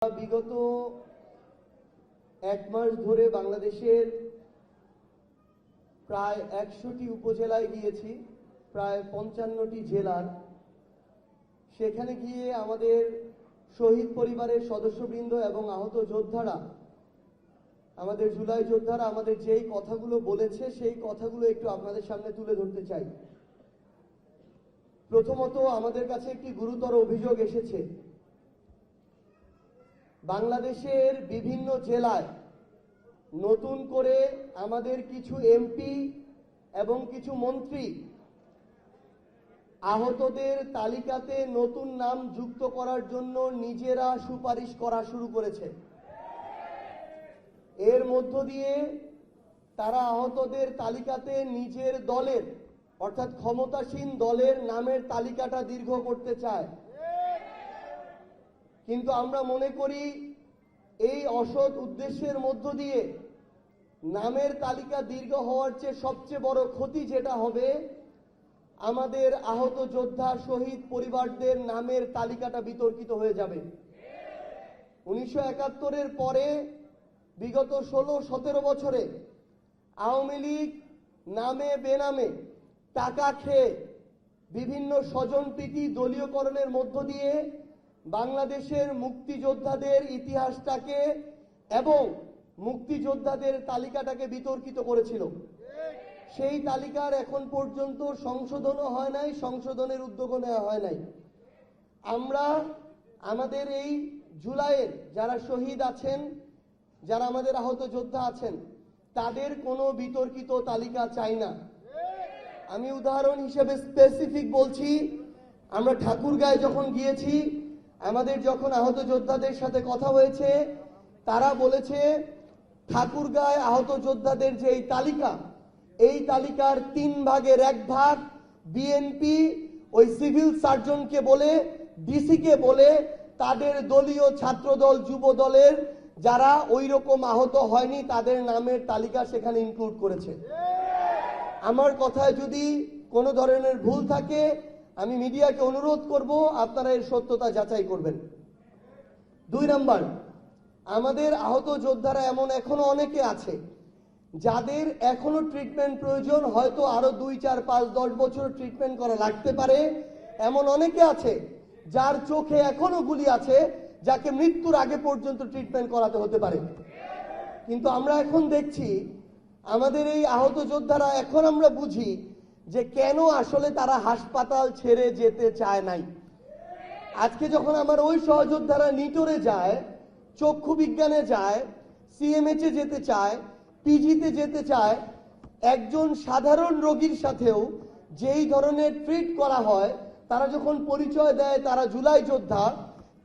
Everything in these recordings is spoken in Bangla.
বিগত এক মাস ধরে বাংলাদেশের প্রায় 100টি উপজেলায় গিয়েছি, প্রায় 55টি জেলার। সেখানে গিয়ে আমাদের শহীদ পরিবারের সদস্যবৃন্দ এবং আহত যোদ্ধারা, আমাদের জুলাই যোদ্ধারা আমাদের যেই কথাগুলো বলেছে সেই কথাগুলো একটু আপনাদের সামনে তুলে ধরতে চাই। প্রথমত, আমাদের কাছে একটি গুরুতর অভিযোগ এসেছে। বাংলাদেশের বিভিন্ন জেলায় নতুন করে আমাদের কিছু এমপি এবং কিছু মন্ত্রী আহতদের তালিকাতে নতুন নাম যুক্ত করার জন্য নিজেরা সুপারিশ করা শুরু করেছে। এর মধ্য দিয়ে তারা আহতদের তালিকাতে নিজের দলের অর্থাৎ ক্ষমতাসীন দলের নামের তালিকাটা দীর্ঘ করতে চায়। কিন্তু আমরা মনে করি এই অসৎ উদ্দেশ্যের মধ্য দিয়ে নামের তালিকা দীর্ঘ হওয়ার চেয়ে সবচেয়ে বড় ক্ষতি যেটা হবে, আমাদের আহত যোদ্ধা শহীদ পরিবারদের নামের তালিকাটা বিতর্কিত হয়ে যাবে। 1971-এর পরে বিগত 16-17 বছরে আওয়ামী লীগ নামে বেনামে টাকা খেয়ে বিভিন্ন স্বজনপ্রীতি দলীয়করণের মধ্য দিয়ে বাংলাদেশের মুক্তিযোদ্ধাদের ইতিহাসটাকে এবং মুক্তিযোদ্ধাদের তালিকাটাকে বিতর্কিত করেছিল। সেই তালিকার এখন পর্যন্ত সংশোধনও হয় নাই, সংশোধনের উদ্যোগও নেওয়া হয় নাই। আমরা আমাদের এই জুলাইয়ের যারা শহীদ আছেন, যারা আমাদের আহত যোদ্ধা আছেন, তাদের কোনো বিতর্কিত তালিকা চাই না। আমি উদাহরণ হিসেবে স্পেসিফিক বলছি, আমরা ঠাকুরগাঁয়ে যখন গিয়েছি, আমাদের যখন আহত যোদ্ধাদের সাথে কথা হয়েছে, তারা বলেছে ঠাকুরগাঁয় আহত যোদ্ধাদের যে এই তালিকা, এই তালিকার 3 ভাগের 1 ভাগ বিএনপি ওই সিভিল সার্জনকে বলে, ডিসিকে বলে তাদের দলীয় ছাত্রদল যুব দলের যারা ওই রকম আহত হয়নি তাদের নামের তালিকা সেখানে ইনক্লুড করেছে। আমার কথায় যদি কোনো ধরনের ভুল থাকে আমি মিডিয়াকে অনুরোধ করব আপনারা এর সত্যতা যাচাই করবেন। 2 নাম্বার, আমাদের আহত যোদ্ধারা এমন এখনো অনেকে আছে যাদের এখনো ট্রিটমেন্ট প্রয়োজন, হয়তো আরো 2, 4, 5, 10 বছর ট্রিটমেন্ট করা লাগতে পারে। এমন অনেকে আছে যার চোখে এখনো গুলি আছে, যাকে মৃত্যুর আগে পর্যন্ত ট্রিটমেন্ট করাতে হতে পারে। কিন্তু আমরা এখন দেখছি আমাদের এই আহত যোদ্ধারা, এখন আমরা বুঝি যে কেন আসলে তারা হাসপাতাল ছেড়ে যেতে চায় নাই। আজকে যখন আমার ওই সহযোদ্ধারা নিটোরে যায়, চক্ষু বিজ্ঞানে যায়, সিএমএইচে যেতে চায়, পিজিতে যেতে চায়, একজন সাধারণ রোগীর সাথেও যেই ধরনের ট্রিট করা হয়, তারা যখন পরিচয় দেয় তারা জুলাই যোদ্ধা,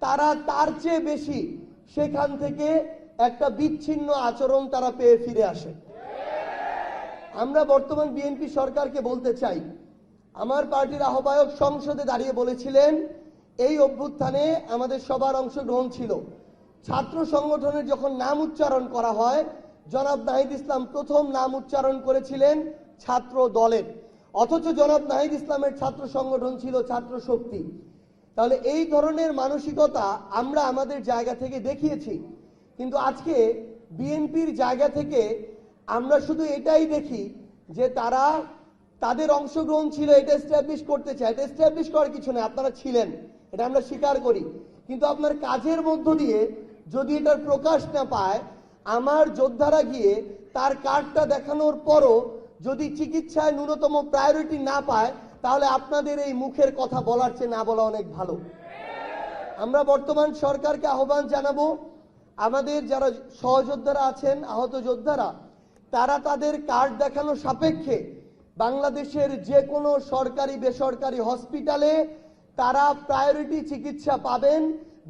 তারা তার চেয়ে বেশি সেখান থেকে একটা বিচ্ছিন্ন আচরণ তারা পেয়ে ফিরে আসে। আমরা বর্তমান বিএনপি সরকারকে বলতে চাই, আমার পার্টির আহ্বায়ক সংসদে দাঁড়িয়ে বলেছিলেন এই অভ্যুত্থানে আমাদের সবার অংশগ্রহণ ছিল। ছাত্র সংগঠনের যখন নাম উচ্চারণ করা হয়, জনাব নাহিদ ইসলাম প্রথম নাম উচ্চারণ করেছিলেন ছাত্র দলের, অথচ জনাব নাহিদ ইসলামের ছাত্র সংগঠন ছিল ছাত্র শক্তি। তাহলে এই ধরনের মানসিকতা আমরা আমাদের জায়গা থেকে দেখিয়েছি, কিন্তু আজকে বিএনপির জায়গা থেকে আমরা শুধু এটাই দেখি যে তারা তাদের অংশগ্রহণ ছিল এটা এস্টাবলিশ করতে চায়। এটা এস্টাবলিশ করার কিছু নেই, আপনারা ছিলেন, এটা আমরা স্বীকার করি। কিন্তু আপনার কাজের মধ্য দিয়ে যদি এটার প্রকাশ না পায়, আমার যোদ্ধারা গিয়ে তার কার্ডটা দেখানোর পরও যদি চিকিৎসায় ন্যূনতম প্রায়োরিটি না পায়, তাহলে আপনাদের এই মুখের কথা বলার চেয়ে না বলা অনেক ভালো। আমরা বর্তমান সরকারকে আহ্বান জানাবো, আমাদের যারা সহযোদ্ধারা আছেন, আহত যোদ্ধারা, তারা তাদের কার্ড দেখানো সাপেক্ষে বাংলাদেশের যে কোনো সরকারি বেসরকারি হসপিটালে তারা প্রায়োরিটি চিকিৎসা পাবেন,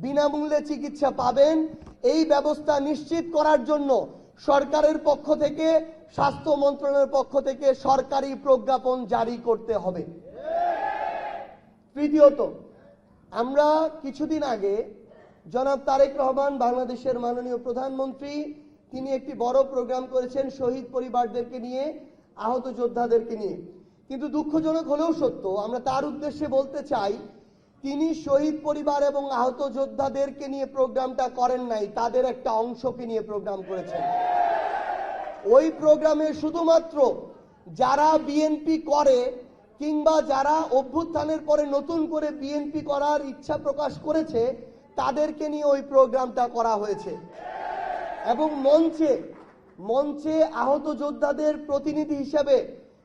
বিনামূল্যে চিকিৎসা পাবেন। এই ব্যবস্থা নিশ্চিত করার জন্য সরকারের পক্ষ থেকে, স্বাস্থ্য মন্ত্রণালয়ের পক্ষ থেকে সরকারি প্রজ্ঞাপন জারি করতে হবে। তৃতীয়ত, আমরা কিছুদিন আগে জনাব তারেক রহমান, বাংলাদেশের মাননীয় প্রধানমন্ত্রী, তিনি একটি বড় প্রোগ্রাম করেছেন শহীদ পরিবারদেরকে নিয়ে, আহত যোদ্ধাদেরকে নিয়ে। কিন্তু দুঃখজনক হলেও সত্য, আমরা তার উদ্দেশ্যে বলতে চাই তিনি শহীদ পরিবার এবং আহত যোদ্ধাদেরকে নিয়ে প্রোগ্রামটা করেন নাই, তাদের একটা অংশকে নিয়ে প্রোগ্রাম করেছেন। ওই প্রোগ্রামে শুধুমাত্র যারা বিএনপি করে কিংবা যারা অভ্যুত্থানের পরে নতুন করে বিএনপি করার ইচ্ছা প্রকাশ করেছে তাদেরকে নিয়ে ওই প্রোগ্রামটা করা হয়েছে। এবং মঞ্চে আহত যোদ্ধাদের প্রতিনিধি হিসেবে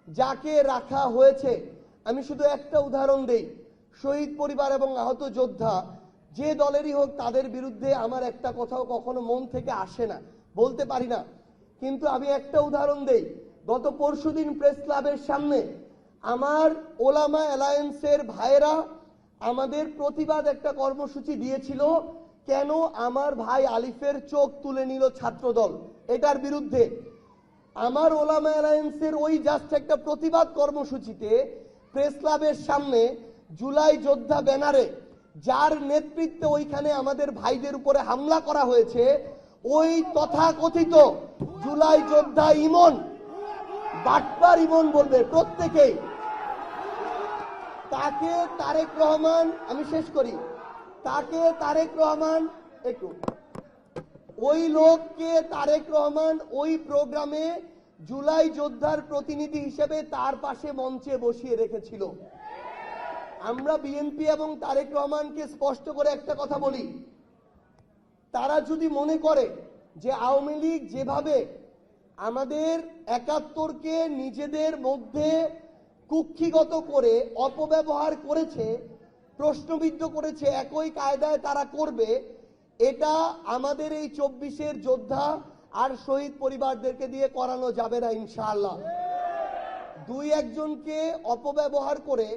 যাকে রাখা হয়েছে, আমি শুধু একটা উদাহরণ দেই। শহীদ পরিবার এবং আহত যোদ্ধা যে দলেরই হোক, তাদের বিরুদ্ধে আমার একটা কথাও কখনো মন থেকে আসে না, বলতে পারি না। কিন্তু আমি একটা উদাহরণ দেই। গত পরশুদিন প্রেস ক্লাবের সামনে আমার ওলামা অ্যালায়েন্সের ভাইয়েরা আমাদের প্রতিবাদ একটা কর্মসূচি দিয়েছিল, কেন আমার ভাই আলিফের চোখ তুলে নিল ছাত্রদল, এটার বিরুদ্ধে। আমার ওলামা অ্যালায়েন্সের ওই জাস্ট একটা প্রতিবাদ কর্মসূচিতে প্রেস ক্লাবের সামনে জুলাই যোদ্ধা ব্যানারে যার নেতৃত্বে ওইখানে আমাদের ভাইদের উপরে হামলা করা হয়েছে, ওই তথাকথিত জুলাই যোদ্ধা ইমন, বাটপার ইমন বলবে প্রত্যেকেই, তাকে তারেক রহমান, আমি শেষ করি, তাকে তারেক রহমান একটু, ওই লোককে তারেক রহমান ওই প্রোগ্রামে জুলাই যোদ্ধার প্রতিনিধি হিসেবে তার পাশে মঞ্চে বসিয়ে রেখেছিল। আমরা বিএনপি এবং তারেক রহমানকে স্পষ্ট করে একটা কথা বলি, তারা যদি মনে করে যে আওয়ামী লীগ যেভাবে আমাদের ৭১কে নিজেদের মধ্যে কুক্ষিগত করে অপব্যবহার করেছে, প্রশ্নবিদ্ধ করেছে, একই কায়দায় তারা করবে, এটা আমাদের এই ২৪-এর যোদ্ধা আর শহীদ পরিবারদেরকে দিয়ে করানো যাবে না ইনশাআল্লাহ। দুই একজনকে অপব্যবহার করে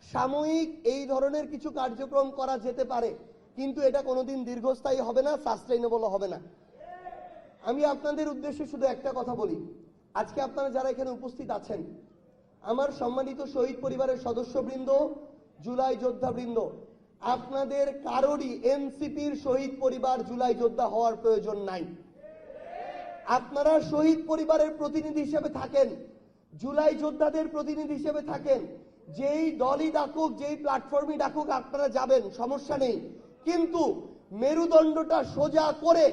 সাময়িক এই ধরনের কিছু কার্যক্রম করা যেতে পারে, কিন্তু এটা কোনোদিন দীর্ঘস্থায়ী হবে না, সাস্টেইনেবল হবে না। আমি আপনাদের উদ্দেশ্যে শুধু একটা কথা বলি, আজকে আপনারা যারা এখানে উপস্থিত আছেন, আমার সম্মানিত শহীদ পরিবারের সদস্যবৃন্দ, জুলাই যোদ্ধাবৃন্দ, আপনাদের কারোরই এনসিপির শহীদ পরিবার জুলাই যোদ্ধা হওয়ার প্রয়োজন নাই। আপনারা শহীদ পরিবারের প্রতিনিধি হিসেবে থাকেন, জুলাই যোদ্ধাদের প্রতিনিধি হিসেবে থাকেন, যেই দলই ডাকুক, যেই প্ল্যাটফর্মই ডাকুক আপনারা যাবেন, সমস্যা নেই। কিন্তু মেরুদণ্ডটা সোজা করে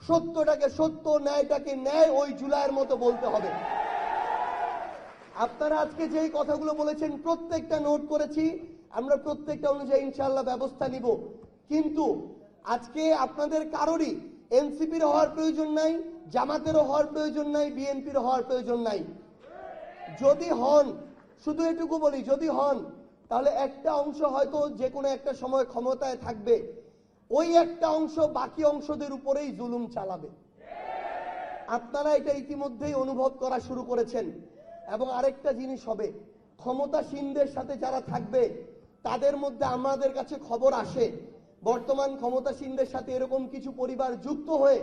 সত্যটাকে সত্য, ন্যায়টাকে ন্যায়, ওই জুলাইয়ের মতো বলতে হবে। আপনারা আজকে যেই কথাগুলো বলেছেন প্রত্যেকটা নোট করেছি, আমরা প্রত্যেকটা অনুযায়ী ইনশাআল্লাহ ব্যবস্থা নিব। কিন্তু আজকে আপনাদের কারোরই এনসিপির হওয়ার প্রয়োজন নাই, জামাতেরও হওয়ার প্রয়োজন নাই, বিএনপির হওয়ার প্রয়োজন নাই। যদি হন, শুধু এটুকু বলি, যদি হন তাহলে একটা অংশ হয়তো যে কোনো একটা সময় ক্ষমতায় থাকবে, ওই একটা অংশ বাকি অংশদের উপরেই জুলুম চালাবে। আপনারা এটা ইতিমধ্যেই অনুভব করা শুরু করেছেন। এবং আরেকটা জিনিস হবে, ক্ষমতাসীনদের সাথে যারা থাকবে তাদের মধ্যে আমাদের কাছে খবর আসে, বর্তমান ক্ষমতাসীনদের সাথে এরকম কিছু পরিবার যুক্ত হয়ে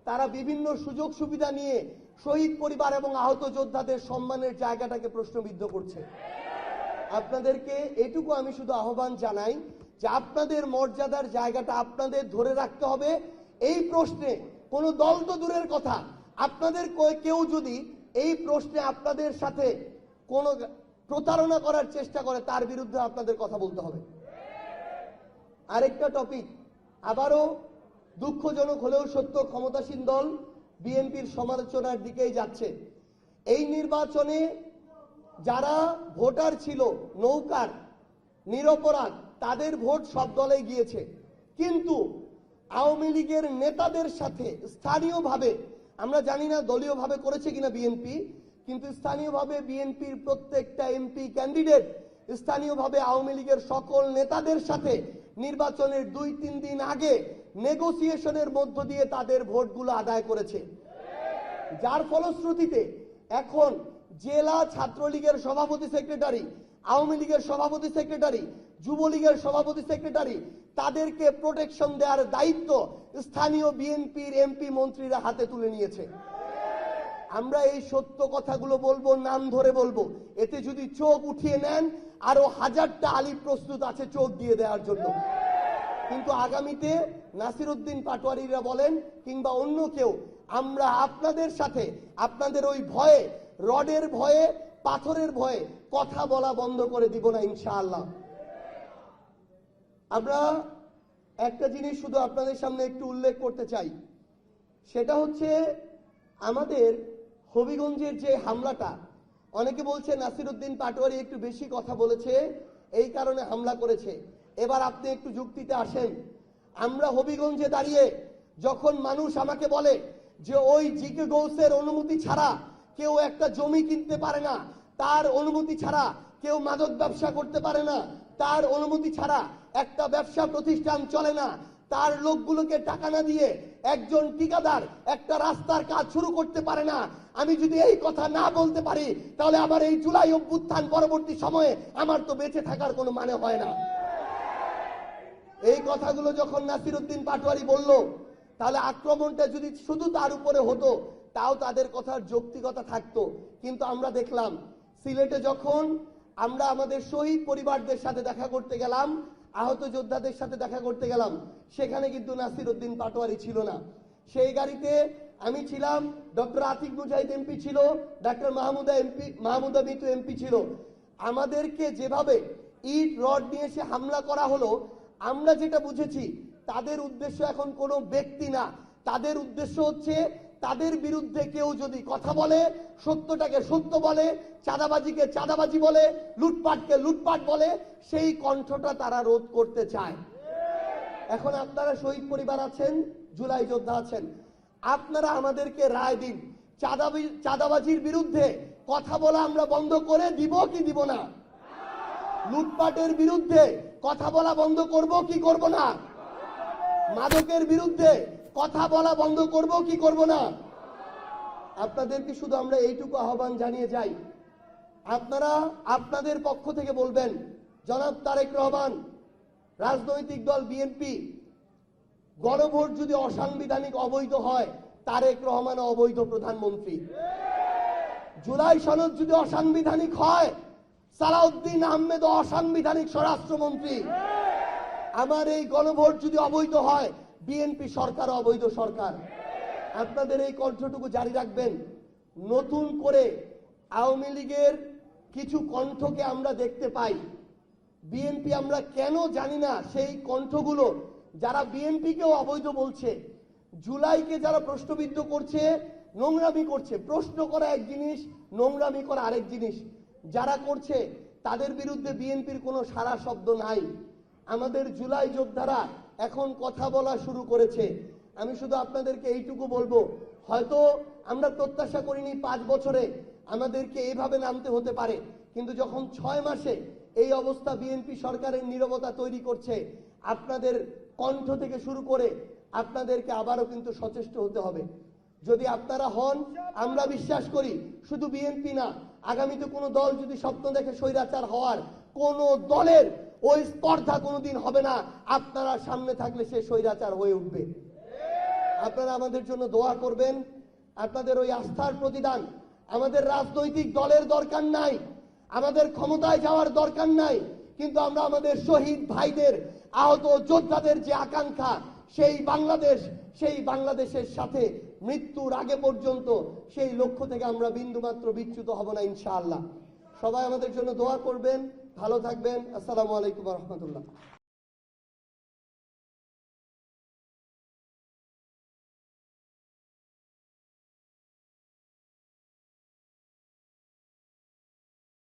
তারা বিভিন্ন সুযোগ সুবিধা নিয়ে শহীদ পরিবার এবং আহত যোদ্ধাদের সম্মানের জায়গাটাকে প্রশ্নবিদ্ধ করছে। আপনাদেরকে এটুকু আমি শুধু আহ্বান জানাই যে আপনাদের মর্যাদার জায়গাটা আপনাদের ধরে রাখতে হবে। এই প্রশ্নে কোনো দল তো দূরের কথা, আপনাদের কেউ যদি এই প্রশ্নে আপনাদের সাথে কোনো প্রতারণা করার চেষ্টা করে, তার বিরুদ্ধে আপনাদের কথা বলতে হবে। আরেকটা টপিক, আবারও দুঃখজনক হলেও সত্য, ক্ষমতাসীন দল বিএনপির সমালোচনার দিকেই যাচ্ছে। এই নির্বাচনে যারা ভোটার ছিল নৌকার, নিরপরাধ, তাদের ভোট সব দলে গিয়েছে। কিন্তু আওয়ামী লীগের নেতাদের সাথে স্থানীয়ভাবে, আমরা জানি না দলীয়ভাবে করেছে কিনা বিএনপি, কিন্তু স্থানীয়ভাবে বিএনপির প্রত্যেকটা এমপি ক্যান্ডিডেট স্থানীয়ভাবে আওয়ামী লীগের সকল নেতাদের সাথে নির্বাচনের ২-৩ দিন আগে নেগোসিয়েশনের মধ্য দিয়ে তাদের ভোটগুলো আদায় করেছে। যার ফলশ্রুতিতে এখন জেলা ছাত্রলীগের সভাপতি সেক্রেটারি, আওয়ামী লীগের সভাপতি সেক্রেটারি, যুবলীগের সভাপতি সেক্রেটারি, তাদেরকে প্রোটেকশন দেওয়ার দায়িত্ব স্থানীয় বিএনপির এমপি মন্ত্রীরা হাতে তুলে নিয়েছে। আমরা এই সত্য কথাগুলো বলবো, নাম ধরে বলবো। এতে যদি চোখ উঠিয়ে নেন, আরো 1000টা আলিফ প্রস্তুত আছে চোখ দিয়ে দেওয়ার জন্য। কিন্তু আগামীতে নাসিরউদ্দিন পাটোয়ারিরা বলেন কিংবা অন্য কেউ, আমরা আপনাদের সাথে আপনাদের ওই ভয়ে, রডের ভয়ে, পাথরের ভয়ে কথা বলা বন্ধ করে দিব না ইনশাআল্লাহ। আমরা একটা জিনিস শুধু আপনাদের সামনে একটু উল্লেখ করতে চাই, সেটা হচ্ছে আমাদের হবিগঞ্জের যে হামলাটা, অনেকে বলছে নাসিরউদ্দিন পাটোয়ারি একটু বেশি কথা বলেছে, এই কারণে হামলা করেছে। এবার আপনি একটু যুক্তিতে আসেন। আমরা হবিগঞ্জে দাঁড়িয়ে যখন মানুষ আমাকে বলে যে ওই জিকে গৌসের অনুমতি ছাড়া কেউ একটা জমি কিনতে পারে না, তার অনুমতি ছাড়া কেউ মাদক ব্যবসা করতে পারে না, তার অনুমতি ছাড়া একটা ব্যবসা প্রতিষ্ঠান চলে না, তার লোকগুলোকে টাকা না দিয়ে একজন ঠিকাদার একটা রাস্তার কাজ শুরু করতে পারে না, আমি যদি এই কথা না বলতে পারি তাহলে আমার এই জুলাই অভ্যুত্থান পরবর্তী সময়ে আমার তো বেঁচে থাকার কোনো মানে হয় না। এই কথাগুলো যখন নাসিরউদ্দিন পাটোয়ারি বলল, তাহলে আক্রমণটা যদি শুধু তার উপরে হতো তাও তাদের কথার যৌক্তিকতা থাকতো। কিন্তু আমরা দেখলাম সিলেটে যখন আমরা আমাদের শহীদ পরিবারদের সাথে দেখা করতে গেলাম, আহত যোদ্ধাদের সাথে দেখা করতে গেলাম, সেখানে কিন্তু নাসিরউদ্দিন পাটোয়ারি ছিল না। সেই গাড়িতে আমি ছিলাম, ডক্টর আতিক মুজাহিদ এমপি ছিল, ডক্টর মাহমুদা মিতু এমপি ছিল। আমাদেরকে যেভাবে ইট রড নিয়ে এসে হামলা করা হলো, আমরা যেটা বুঝেছি তাদের উদ্দেশ্য এখন কোনো ব্যক্তি না, তাদের উদ্দেশ্য হচ্ছে তাদের বিরুদ্ধে কেউ যদি কথা বলে, সত্যটাকে সত্য বলে, চাঁদাবাজিকে চাঁদাবাজি বলে, লুটপাটকে লুটপাট বলে, সেই কণ্ঠটা তারা রোধ করতে চায়। এখন আপনারা শহীদ পরিবার আছেন, জুলাই যোদ্ধা আছেন, আপনারা আমাদেরকে রায় দিন, চাঁদাবাজির বিরুদ্ধে কথা বলা আমরা বন্ধ করে দিব কি দিব না? লুটপাটের বিরুদ্ধে কথা বলা বন্ধ করব কি করব না? মাদকের বিরুদ্ধে কথা বলা বন্ধ করব কি করব না? আপনাদেরকে শুধু আমরা এইটুকু আহ্বান জানিয়ে যাই, আপনারা আপনাদের পক্ষ থেকে বলবেন, জনাব তারেক রহমান, রাজনৈতিক দল বিএনপি, গণভোট যদি অসাংবিধানিক অবৈধ হয়, তারেক রহমান অবৈধ প্রধানমন্ত্রী। জুলাই সনদ যদি অসাংবিধানিক হয়, সালাউদ্দিন আহমেদ অসাংবিধানিক স্বরাষ্ট্রমন্ত্রী। আমার এই গণভোট যদি অবৈধ হয়, বিএনপি সরকার অবৈধ সরকার। আপনাদের এই কণ্ঠটুকু জারি রাখবেন। নতুন করে আওয়ামী লীগের কিছু কণ্ঠকে আমরা দেখতে পাই, বিএনপি আমরা কেন জানি না, সেই কণ্ঠগুলো যারা বিএনপিকেও অবৈধ বলছে, জুলাইকে যারা প্রশ্নবিদ্ধ করছে, নোংরামি করছে। প্রশ্ন করা এক জিনিস, নোংরামি করা আরেক জিনিস। যারা করছে তাদের বিরুদ্ধে বিএনপির কোনো সারা শব্দ নাই। আমাদের জুলাই যোদ্ধারা এখন কথা বলা শুরু করেছে। আমি শুধু আপনাদেরকে এইটুকু বলবো, হয়তো আমরা প্রত্যাশা করিনি 5 বছরে আমাদেরকে এইভাবে নামতে হতে পারে, কিন্তু যখন 6 মাসে এই অবস্থা বিএনপি সরকারের নীরবতা তৈরি করছে, আপনাদের কণ্ঠ থেকে শুরু করে আপনাদেরকে আবারও কিন্তু সচেষ্ট হতে হবে। যদি আপনারা হন, আমরা বিশ্বাস করি শুধু বিএনপি না, আগামীতে কোনো দল যদি স্বপ্ন দেখে স্বৈরাচার হওয়ার, কোন দলের ওই স্পর্ধা কোনোদিন হবে না। আপনারা সামনে থাকলে সে স্বৈরাচার হয়ে উঠবে। আপনারা আমাদের জন্য দোয়া করবেন। আপনাদের ওই আস্থার প্রতিদান, আমাদের রাজনৈতিক দলের দরকার নাই, আমাদের ক্ষমতায় যাওয়ার দরকার নাই, কিন্তু আমরা আমাদের শহীদ ভাইদের, আহত যোদ্ধাদের যে আকাঙ্ক্ষা, সেই বাংলাদেশের সাথে মৃত্যুর আগে পর্যন্ত সেই লক্ষ্য থেকে আমরা বিন্দুমাত্র বিচ্যুত হব না ইনশাআল্লাহ। সবাই আমাদের জন্য দোয়া করবেন। ভালো থাকবেন। আসসালামু আলাইকুম ওয়া রাহমাতুল্লাহ।